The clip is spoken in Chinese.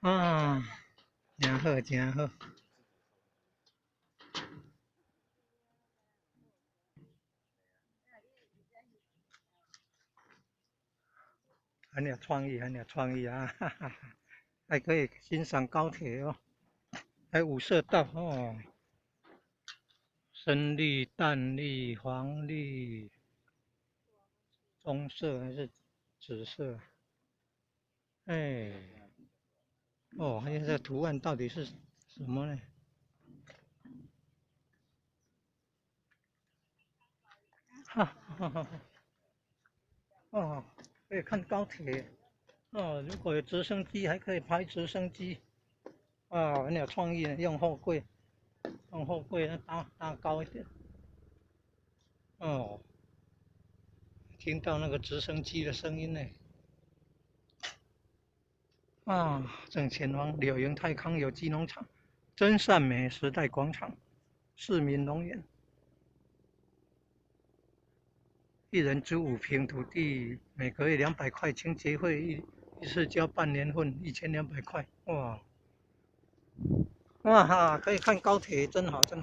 啊，真好真好。很有创意，很有创意啊！哈哈哈，还可以欣赏高铁哦，还五色道哦，深绿、淡绿、黄绿、棕色还是紫色？哎，哦，还有这个图案到底是什么呢？哈哈哈哈！哦，可以看高铁哦，如果有直升机，还可以拍直升机啊，很有创意的，用货柜，用货柜搭高一点哦，听到那个直升机的声音呢。啊，正前方柳营泰康有机农场、真善美时代广场、市民农园，一人租5平土地，每个月200块，清洁费一次交半年份，1200块。哇哇哈，可以看高铁，真好真好。